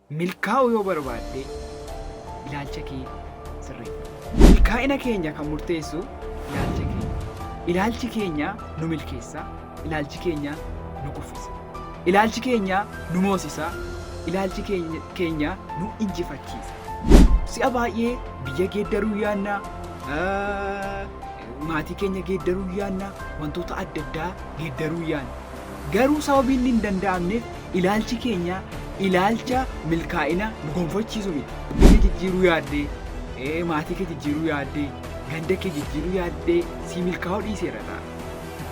milkaa'uu yoo barbaadde ilaalcha kee sirreeffadhu. Milkaa'ina keenya kan murteessu ilaalcha keenya. Ilaalchi keenya nu milkeessa. Ilaalchi keenya nu kuffisa. Ilaalchi keenya nu moosisa. Ilaalchi keenya nu injifachiisa. Si'a baay'ee biyya geeddaruu yaadna, maatii keenya geeddaruu yaadna, wantoota adda addaa geeddaruu yaadna. Garuu sababii inni hin danda'amneef ilaalchi keenya ilaalcha milkaa'ina nu gonfachiisu miti. Biyya jijjiiruu yaaddee, maatii kee jijjiiruu yaaddee, ganda kee jijjiiruu yaaddee si milkaa'uu dhiiseera ta'a.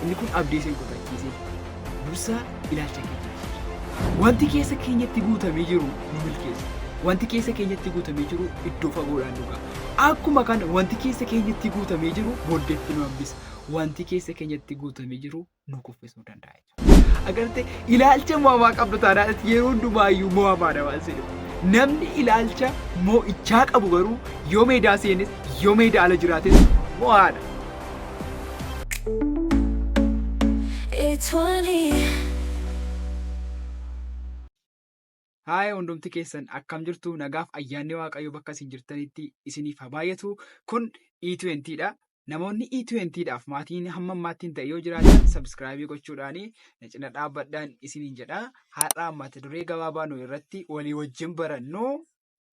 Inni kun abdii si kutachiise. Dursa ilaalcha kee jijjiirra. Wanti keessa keenyatti guutamee jiru nu milkeessa. Wanti keessa keenyatti guutamee jiru iddoo fagoodhaan nu ga'a. Akkuma kana wanti keessa keenyatti guutamee jiru booddeetti nu hambisa. Wanti keessa keenyatti guutamee jiru nu kuffisuu danda'a jechuudha. Agartee ilaalcha mo'amaa qabdu taanaan yeroo hundumaayyuu mo'amaadha waan jedhu. Namni ilaalcha mo'ichaa qabu garuu yoo meedaa seenes yoo meedaa ala jiraates mo'aadha. Haaya hundumti keessan akkam jirtu? Nagaaf ayyaanni Waaqayyoo bakka isin jirtanitti isiniif haa baay'atu. Kun E20dha. Namoonni E20dhaaf maatiin hamma ammaattiin ta'e yoo jiraatan sabskraayibii gochuudhaan na cina dhaabbadhaan isiniin jedha. Har'a mata duree gabaabaa nu irratti walii wajjin barannu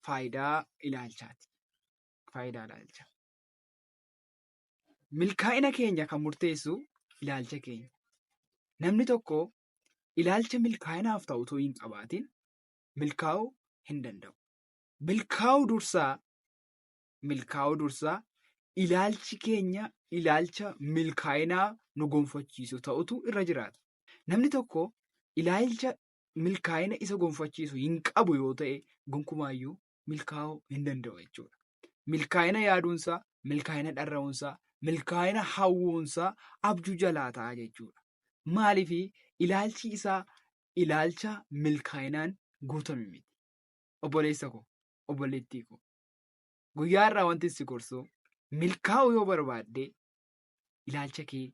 faayidaa ilaalchaati. Faayidaa ilaalchaa. Milkaa'ina keenya kan murteessu ilaalcha keenya. Namni tokko ilaalcha milkaa'inaaf ta'u utuu hin qabaatin milkaa'uu hin danda'u. Milkaa'uu dursaa ilaalchi keenya ilaalcha milkaa'inaa nu gonfachiisu ta'utu irra jiraata. Namni tokko ilaalcha milkaa'ina isa gonfachiisu hin qabu yoo ta'e gonkumaayyuu milkaa'uu hin danda'u jechuudha. Milkaa'ina yaaduunsaa, milkaa'ina dharra'uunsaa, milkaa'ina hawwuunsaa abjuu jalaa ta'a jechuudha. Maaliif ilaalchi isaa ilaalcha milkaa'inaan guutame miti. Obboleessa koo, obboleettii koo, guyyaa irraa wanti si gorsu milkaa'uu yoo barbaadde ilaalcha kee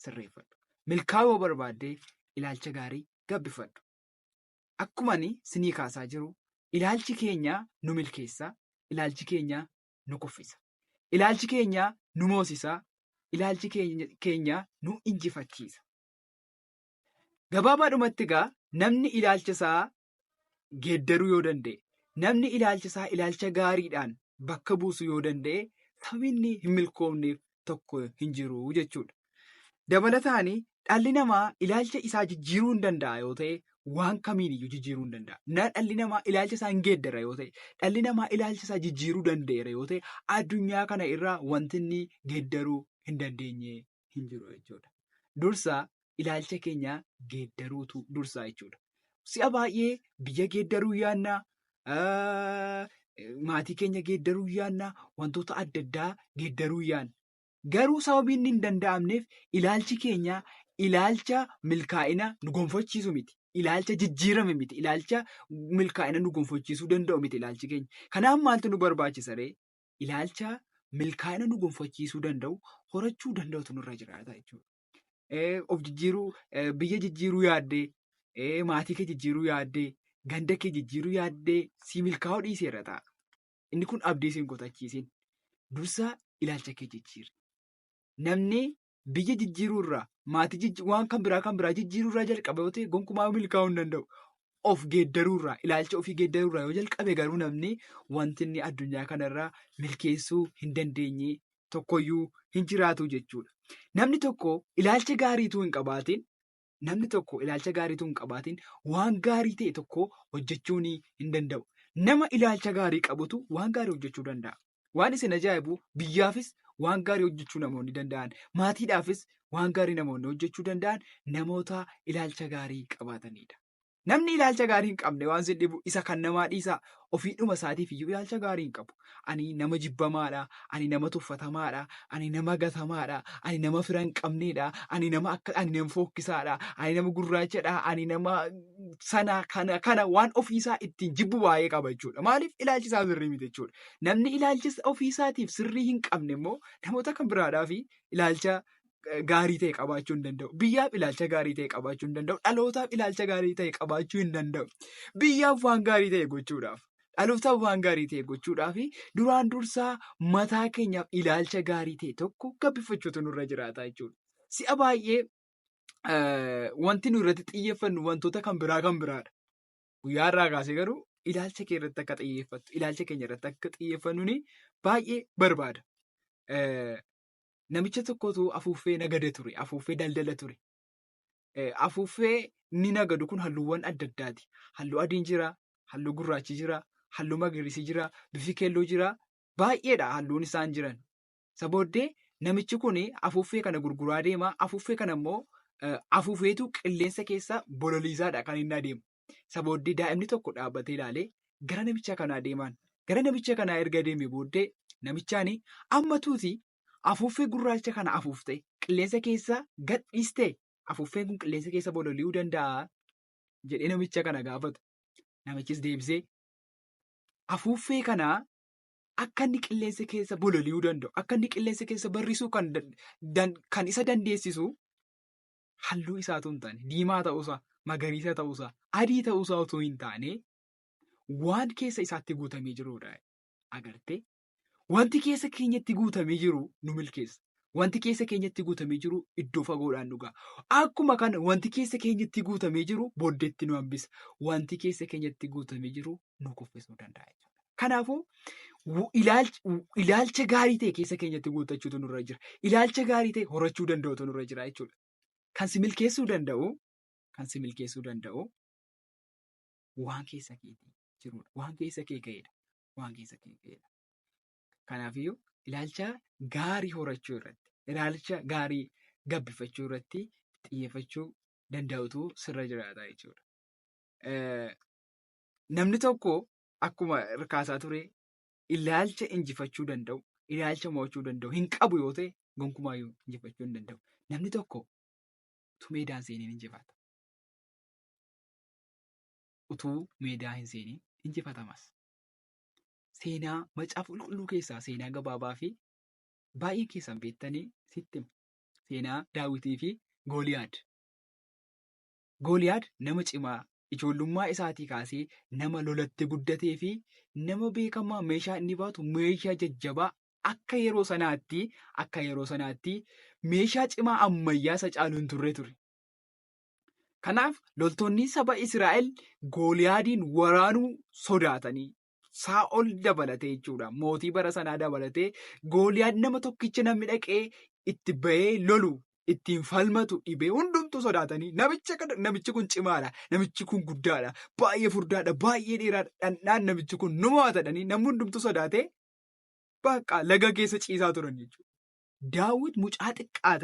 sirreeffadhu. Milkaa'uu yoo barbaadde ilaalcha gaarii gabbifadhu. Akkuma ani sinii kaasaa jiru ilaalchi keenya nu milkeessa, ilaalchi keenya nu kuffisa. Ilaalchi keenya nu moosisa, ilaalchi keenya nu injifachiisa. Gabaabaadhumatti egaa namni ilaalcha isaa geeddaruu yoo danda'e, namni ilaalcha isaa ilaalcha gaariidhaan bakka buusuu yoo danda'e, sababii inni hin milkoomneef tokko hin jiru jechuudha. Dabalataan dhalli namaa ilaalcha isaa jijjiiruu hin danda'a yoo ta'e, waan kamiiniyyuu jijjiiruu hin danda'a. Dhalli namaa ilaalcha isaa hin geeddara yoo ta'e, dhalli namaa ilaalcha isaa jijjiiruu danda'eera yoo ta'e, addunyaa kana irraa wanti inni geeddaruu hin dandeenye hin jiru jechuudha. Dursa ilaalcha keenya geeddaruutu dursaa jechuudha. Si'a baay'ee biyya geeddaruu yaadna, maatii keenya geeddaruu yaadna, wantoota adda addaa geeddaruu yaadna. Garuu sababii inni hin danda'amneef ilaalchi keenya ilaalcha milkaa'ina nu gonfachiisu miti. Ilaalcha jijjiirame miti. Ilaalcha milkaa'ina nu gonfachiisuu danda'u miti ilaalchi keenya. Kanaaf maaltu nu barbaachisa ree? Ilaalcha milkaa'ina nu gonfachiisuu danda'u horachuu danda'utu nurra jiraata jechuudha. Of jijjiiruu, biyya jijjiiruu yaaddee, maatii kee jijjiiruu yaaddee, ganda kee jijjiiruu yaaddee si milkaa'uu dhiiseera ta'a. Inni kun abdii si kutachiisin. Dursa ilaalcha kee jijjiirri. Namni biyya jijjiiruurraa, maatii waan kan biraa jijjiiruurraa jalqaba yoo ta'e gonkumaa milkaa'uu hin danda'u. Of geeddaruurraa, ilaalcha ofii geeddaruurraa yoo jalqabe garuu namni wanti inni addunyaa kanarraa milkeessuu hin dandeenye tokkoyyuu hin jiraatu jechuudha. Namni tokko ilaalcha gaariituu hin qabaatin waan gaarii ta'e tokko hojjechuun hin danda'u. Nama ilaalcha gaarii qabutu waan gaarii hojjechuu danda'a. Waan isin ajaa'ibu biyyaafis waan gaarii hojjechuu namoonni danda'an, maatiidhaafis waan gaarii namoonni hojjechuu danda'an namoota ilaalcha gaarii qabaatanidha. Namni ilaalcha gaarii hin qabne waan sin dhibu isa kan namaa dhiisaa ofiidhuma isaatiif iyyuu ilaalcha gaarii hin qabu. Ani nama jibbamaadha, ani nama tuffatamaadha, ani nama gatamaadha, ani nama fira hin qabneedha, ani nama fokkisaadha, ani nama gurraachadha, ani nama sana kana waan ofiisaa ittiin jibbu baay'ee qaba jechuudha. Maaliif ilaalchi isaa sirrii miti jechuudha. Namni ilaalchi ofiisaatiif sirrii hin qabne immoo namoota kan biraadhaaf ilaalcha gaarii ta'e qabaachuu hin danda'u. Biyyaaf ilaalcha gaarii ta'e qabaachuu hin danda'u. Dhalootaaf ilaalcha gaarii ta'e qabaachuu hin danda'u. Biyyaaf waan gaarii ta'e gochuudhaaf, dhalootaaf waan gaarii ta'e gochuudhaaf duraan dursaa mataa keenyaaf ilaalcha gaarii ta'e tokko gabbifachuutu nurra jiraata jechuudha. Si'a baay'ee wanti nu irratti xiyyeeffannu wantoota kan biraadha. Guyyaa irraa kaasee garuu ilaalcha kee irratti akka xiyyeeffattu, ilaalcha keenya irratti akka xiyyeeffannuun baay'ee barbaada. Namicha tokkotu afuuffee nagada ture, afuuffee daldala ture. Afuuffee ni nagadu kun halluuwwan adda addaati. Halluu adiin jira, halluu gurraachi jira, halluu magariisi jira, bifi keelloo jira. Baay'eedha halluun isaan jiran. Isa booddee namichi kun afuuffee kana gurguraa deema. Afuuffee kana immoo afuufeetu qilleensa keessa bololiisaadha kan inni adeemu. Isa booddee daa'imni tokko dhaabbatee ilaalee gara namicha kanaa deemaan. Gara namicha kanaa erga deemee booddee namichaan ammatuuti afuuffee gurraacha kana afuuftee qilleensa keessa gadhiistee afuuffeen kun qilleensa keessa bololi'uu danda'a jedhee namicha kana gaafatu. Namichis deebisee afuuffee kanaa akka inni qilleensa keessa bololi'uu danda'u, akka inni qilleensa keessa barrisuu kan isa dandeessisu halluu isaatu hin taane, diimaa ta'uusaa, magariisa ta'uusaa, adii ta'uusaa otoo hin taane waan keessa isaatti guutamee jirudha. Agartee? Wanti keessa keenyatti guutamee jiru nu milkeessa. Wanti keessa keenyatti guutamee jiru iddoo fagoodhaan nu ga'a. Akkuma kana wanti keessa keenyatti guutamee jiru booddeetti nu hambisa. Wanti keessa keenyatti guutamee jiru nu kuffisuu danda'a. Kanaafuu ilaalcha gaarii ta'e keessa keenyatti guutachuutu nurra jira. Ilaalcha gaarii ta'e horachuu danda'utu nurra jira jechuudha. Kan si milkeessuu danda'u waan keessa keetii jirudha. Waan keessa kee ga'edha. Waan keessa kee ga'edha. Kanaafiyyuu ilaalcha gaarii horachuu irratti, ilaalcha gaarii gabbifachuu irratti xiyyeeffachuu danda'utu sirra jiraata jechuudha. Namni tokko akkuma hirkaasaa ture ilaalcha injifachuu danda'u, ilaalcha mo'achuu danda'u hin qabu yoo ta'e gonkumaayyuu injifachuu hin danda'u. Namni tokko utuu meedaa hin seeniin injifata. Utuu meedaa hin seeniin injifatamas. Seenaa macaafa qulqulluu keessaa seenaa gabaabaa fi baay'ee keessan beektanii sitti hima. Seenaa Daawitii fi Gooliyaad. Gooliyaad nama cimaa ijoollummaa isaatii kaasee nama lolatti guddatee fi nama beekamaa meeshaa inni baatu meeshaa jajjabaa akka yeroo sanaatti meeshaa cimaa ammayyaa isa caalu hin turre ture. Kanaaf loltoonni saba Israa'el Gooliyaadiin waraanuu sodaatanii. Saa'ol dabalatee jechuudha. Mootii bara sanaa dabalatee Gooliyaad nama tokkicha namni dhaqee itti bahee lolu ittiin falmatu dhibee hundumtuu sodaatanii namichi kun cimaadha, namichi kun guddaadha, baay'ee furdaadha, baay'ee dheeraadha, dhandhaan namichi kun numa waatadhanii namni hundumtuu sodaatee bakka laga keessa ciisaa turan jechuudha. Daawit mucaa xiqqaa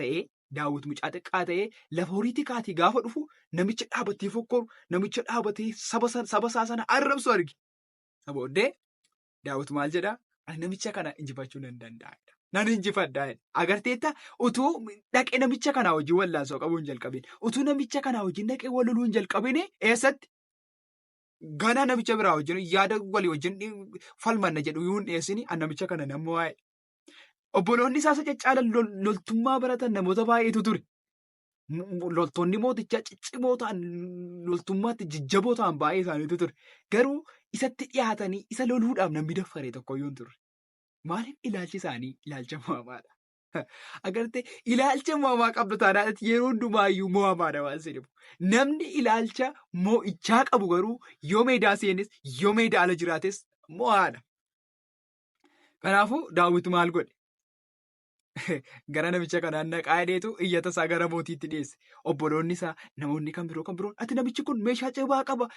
ta'ee lafa horii tikaatii gaafa dhufu namicha dhaabatee fokkoru, namicha dhaabatee saba isaa sana arrabsu arge. Booddee Daawit maal jedhaa? Ani namicha kana injifachuu nan danda'adha. Nan injifadha. Agarteetta utuu dhaqee namicha kanaa wajjin wallaansoo qabuu hin jalqabin. Utuu namicha kanaa wajjin dhaqee wal loluu hin jalqabin eessatti? Ganaa namicha biraa wajjin yaada walii wajjin falmanna jedhu yoo hin dhiyeessini an namicha kana namni waa'ee. Obboloonni isaa caccaalan loltummaa baratan namoota baay'eetu ture. Loltoonni mootichaa ciccimoo ta'an loltummaatti jajjaboo ta'an baay'ee isaaniitu ture. Garuu isatti dhiyaatanii isa loluudhaaf namni daffaree tokkoyyuu hin turre. Maaliif ilaalchi isaanii ilaalcha mo'amaadha? Agartee ilaalcha mo'amaa qabdu taanaatti yeroo hundumaayyuu mo'amaadha waan jedhamu. Namni ilaalcha mo'ichaa qabu garuu yoo meedaa seenes yoo meedaa ala jiraates mo'aadha. Kanaafuu Daawit maal godhe? Gara namicha kanaan dhaqaa jedheetu iyyata isaa gara mootiitti dhiyeesse. Obboloonni isaa namoonni kan biroon ati namichi kun meeshaa jabaa qaba.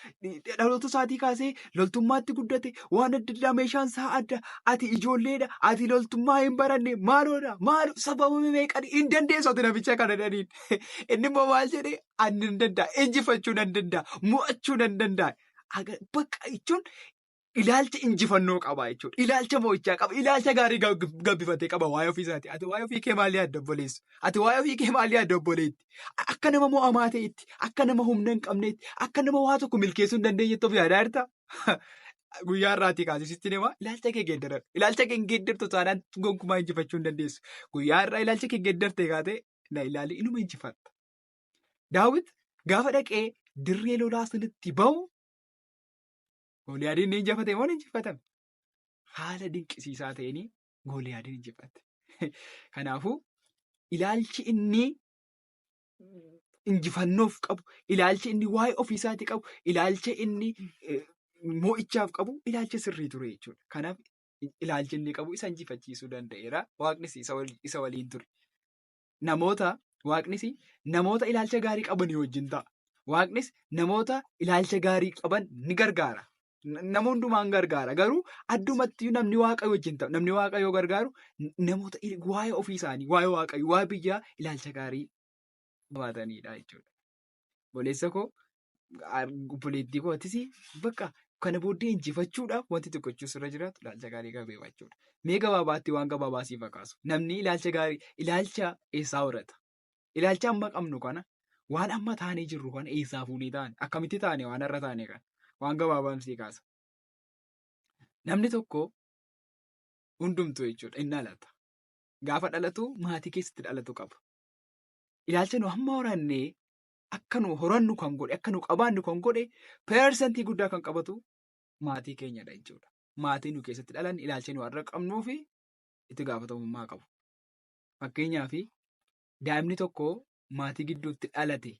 Dhaloota isaatii kaasee loltummaatti guddate waan adda addaa meeshaan isaa adda. Ati ijoolleedha. Ati loltummaa hin baranne maaloodha? Maal sababa meeqan hin dandeessu ati namicha kana dhaniin. Inni immoo maal jedhee ani nan danda'a. Injifachuu nan danda'a. Mo'achuu nan danda'a. Bakka jechuun ilaalcha injifannoo qaba jechuudha. Ilaalcha mo'ichaa qaba. Ilaalcha gaarii gabbifatee qaba waa'ee ofii isaati. Ati waa'ee ofii kee maalii adda obboleessu? Ati waa'ee ofii kee maalii adda obboleetti? Akka nama mo'amaa ta'etti, akka nama humna hin qabneetti, akka nama waa tokko milkeessuu hin dandeenyetti of yaadaa jirta. Guyyaa irraatii kaasisitti deema ilaalcha kee geeddaran. Ilaalcha kee geeddartu taanaan gonkumaa injifachuu hin dandeessu. Guyyaa irraa ilaalcha kee geeddartee kaatee na ilaali inuma injifatta. Daawit gaafa dhaqee dirree lolaa sanitti bahu Gooliyaadiin ni injifate moo ni injifatame? Haala dinqisiisaa ta'een Gooliyaadiin injifatte. Kanaafuu ilaalchi inni injifannoof qabu, ilaalchi inni waa'ee ofiisaatii qabu, ilaalcha inni moo'ichaaf qabu ilaalcha sirrii ture jechuudha. Kanaaf ilaalchi inni qabu isa injifachiisuu danda'eera. Waaqnis isa waliin ture. Waaqnis namoota ilaalcha gaarii qaban wajjin ta'a. Waaqnis namoota ilaalcha gaarii qaban ni gargaara. Nama hundumaan gargaara. Garuu addumatti namni Waaqayyo wajjin ta'a. Namni Waaqayyo gargaaru namoota waa'ee ofii isaanii, waa'ee Waaqayyo, waa'ee biyyaa ilaalcha gaarii qabaatanidha jechuudha. Boleessa koo, obboleettii kootis bakka kana booddee injifachuudhaaf wanti tokkochuus irra jiraatu ilaalcha gaarii qabeeffachuudha. Mee gabaabaatti waan gabaabaa siif fakkaatu. Namni ilaalcha gaarii, ilaalcha eessaa horata? Ilaalcha amma qabnu kana, waan amma taanee jirru kana eessaa fuunee taane? Akkamitti taane waan har'a taane kana? Waan gabaabaan sii kaasa. Namni tokko hundumtuu jechuudha inni dhalata. Gaafa dhalatu maatii keessatti dhalatu qaba. Ilaalcha nu hamma horannee akka nu horannu kan godhe, akka nu qabaannu kan godhe, persentii guddaa kan qabatu maatii keenyadha jechuudha. Maatii nu keessatti dhalan ilaalcha nu har'a qabnuu fi itti gaafatamummaa qabu. Fakkeenyaaf daa'imni tokko maatii gidduutti dhalate.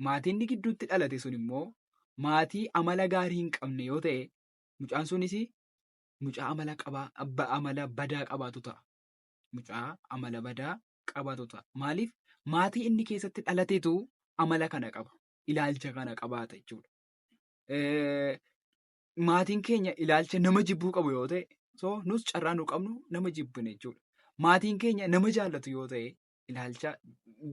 Maatiin inni gidduutti dhalate sun immoo maatii amala gaarii hin qabne yoo ta'e, mucaan sunis mucaa amala badaa qabaatu ta'a. Mucaa amala badaa qabaatu ta'a. Maaliif? Maatii inni keessatti dhalateetu amala kana qaba. Ilaalcha kana qabaata jechuudha. Maatiin keenya ilaalcha nama jibbuu qabu yoo ta'e, nus carraa nu qabnu nama jibbine jechuudha. Maatiin keenya nama jaallatu yoo ta'e, ilaalcha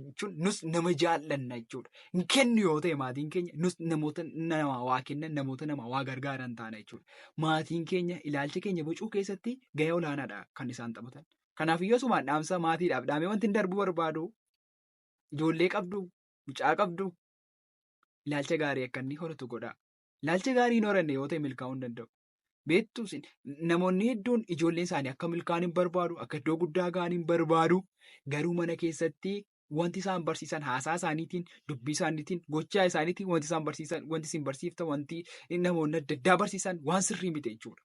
jechuun nus nama jaallanna jechuudha. Hin kennu yoo ta'e maatiin keenya nus namoota namaa waa kennan, namoota namaa waa gargaaran taana jechuudha. Maatiin keenya ilaalcha keenya bocuu keessatti gahee olaanaadha kan isaan taphatan. Kanaaf iyyuu asumaan dhaamsa maatiidhaaf dhaamee wanti darbuu barbaadu ijoollee qabdu, mucaa qabdu ilaalcha gaarii akka inni horatu godhaa. Ilaalcha gaarii hin horanne yoo ta'e milkaa'uu hin danda'u. Beektu namoonni hedduun ijoolleen isaanii akka milkaa'an hin barbaadu, akka iddoo guddaa ga'an hin barbaadu. Garuu mana keessatti wanti isaan barsiisan haasaa isaaniitiin, dubbii isaaniitiin, gochaa isaaniitiin wanti isaan barsiisan, wanti isin barsiiftan, wanti namoonni adda addaa barsiisan waan sirrii miti jechuudha.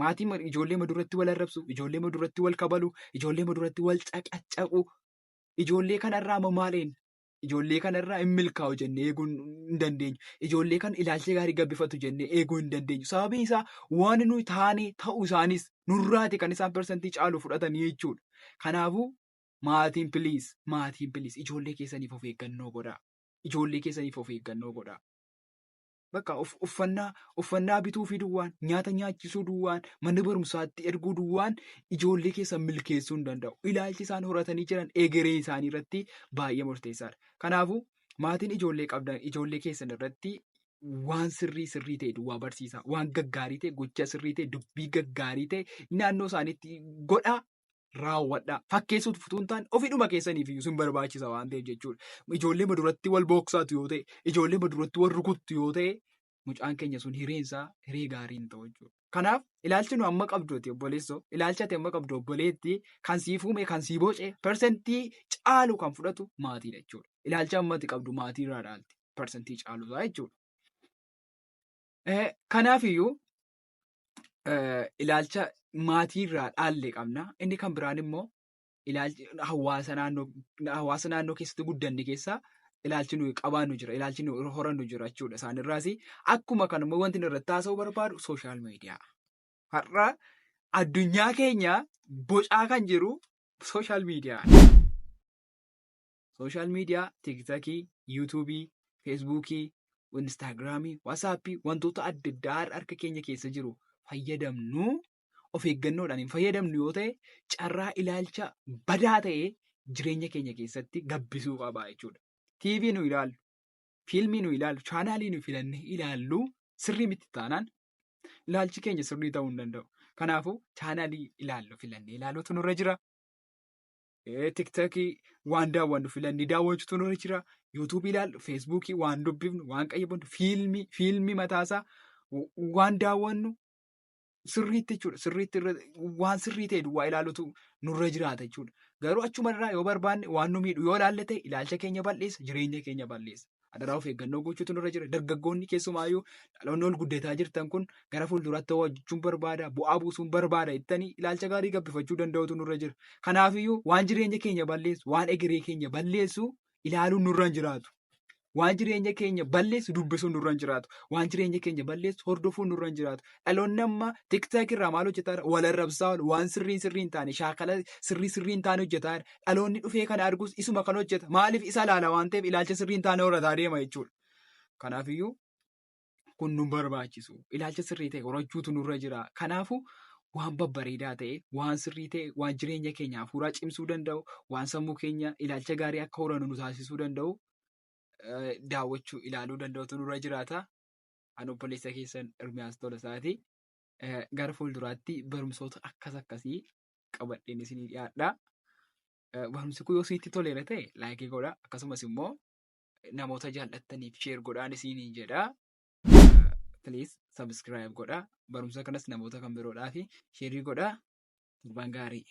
Maatiin ijoollee maduratti wal arrabsu, ijoollee maduratti wal kabalu, ijoollee maduratti wal caqaccaqu. Ijoollee kanarraa mamaaleen ijoollee kanarraa hin milkaa'u jennee eeguu hin dandeenyu. Ijoollee kan ilaalcha gaarii gabbifatu jennee eeguu hin dandeenyu. Sababiin isaa waan nuyi taanee ta'uu isaanis nurraati kan isaan persentii caalu fudhatanii jechuudha. Kanaafuu maatiin piliis ijoollee keessaniif of eeggannoo godhaa. Ijoollee keessaniif of eeggannoo godhaa. Bakka uffannaa bituu fi duwwaan, nyaata nyaachisuu duwwaan, mana barumsaatti erguu duwwaan ijoollee keessan milkeessuu hin danda'u. Ilaalchi isaan horatanii jiran egeree isaanii irratti baay'ee murteessaadha. Kanaafuu maatiin ijoollee qabdan ijoollee keessan irratti waan sirrii ta'e duwwaa barsiisaa. Waan gaggaarii ta'e, gocha sirrii ta'e, dubbii gaggaarii ta'e naannoo isaaniitti godhaa. Raawwadhaa. Fakkeessuutu futuun taane ofiidhuma keessaniif iyyuu sin barbaachisa waan ta'eef jechuudha. Ijoollee maduratti wal booksaatu yoo ta'e, ijoollee maduratti wal rukuttu yoo ta'e, mucaan keenya sun hireensaa hiree gaarii hin ta'u jechuudha. Kanaaf ilaalchi nu amma qabdooti obboleessoo, ilaalcha ati amma qabdu obboleetti kan sii fuume, kan sii bocee, persentii caalu kan fudhatu maatiidha jechuudha. Ilaalcha amma ati qabdu maatii irraa dhaalti persentii caalusaa jechuudha. Kanaaf iyyuu ilaalcha maatii irraa dhaallee qabna. Inni kan biraan immoo hawaasa naannoo keessatti guddanne keessaa ilaalchi nuyi qabaannu jira, ilaalchi nuyi horannu jira jechuudha. Isaanirraas akkuma kanammoo wanti irratti haasa'uu barbaadu sooshaal miidiyaa. Har'a addunyaa keenya bocaa kan jiru sooshaal miidiyaa. Sooshaal miidiyaa tiiktookii, yuutuubii, feesbuukii, instaagiraamii, waatsaappii wantoota adda addaa harka keenya keessa jiru fayyadamnu. Of eeggannoodhaan hin fayyadamnu yoo ta'e, carraa ilaalcha badaa ta'ee jireenya keenya keessatti gabbisuu qaba jechuudha. TV nu ilaallu, fiilmii nu ilaallu, chaanaalii nu filannee ilaallu sirrii miti taanaan ilaalchi keenya sirrii ta'uu hin danda'u. Kanaafuu chaanaalii ilaallu filannee ilaaluutu nurra jira. Tiiktookii waan daawwannu filannee daawwachuutu nurra jira. Yuutuubii ilaallu, feesbuukii waan dubbifnu, waan qayyabannu, fiilmii mataasaa waan daawwannu. sirriitti jechuudha. Sirriitti waan sirrii ta'e duwwaa ilaalutu nurra jiraata jechuudha. Garuu achumarraa yoo barbaanne waan nu miidhu yoo ilaalle ta'e ilaalcha keenya balleessa, jireenya keenya balleessa. Adaraa of eeggannoo gochuutu nurra jira. Dargaggoonni keessumaayyuu dhaloonni ol guddataa jirtan kun gara fuulduraatti hojjechuun barbaada, bu'aa buusuun barbaada jettanii ilaalcha gaarii gabbifachuu danda'utu nurra jira. Kanaafiyyuu waan jireenya keenya balleessu, waan egeree keenya balleessu ilaaluun nurra hin jiraatu. Waan jireenya keenya balleessu dubbisuun nurra hin jiraatu. Waan jireenya keenya balleessu hordofuun nurra hin jiraatu. Dhaloonni amma tiktook irraa maal hojjetaa jira? Wal arrabsaa waan sirrii hin taane, shaakala sirrii hin taane hojjetaa jira. Dhaloonni dhufee kana arguus isuma kan hojjeta. Maaliif isa ilaala waan ta'eef ilaalcha sirrii hin taane horataa deema jechuudha. Kanaafiyyuu kun nu barbaachisu. Ilaalcha sirrii ta'e horachuutu nurra jira. Kanaafuu waan babbareedaa ta'e, waan sirrii ta'e, waan jireenya keenya hafuuraa cimsuu danda'u, waan sammuu keenya ilaalcha gaarii akka horannu nu taasisuu danda'u daawwachuu ilaaluu danda'utu nurra jiraata. Ani obboleessa keessan Ermiyaas Tolasaati. Gara fuulduraatti barumsoota akkasii qabadheen isinii dhiyaadha. Barumsi kun yoo isinitti toleera ta'e laayikii godhaa. Akkasumas immoo namoota jaallattaniif sheer godhaan isiniin jedha. Please subscribe godhaa. Barumsa kanas namoota kan biroodhaaf sheerii godhaa. Turbaan gaarii.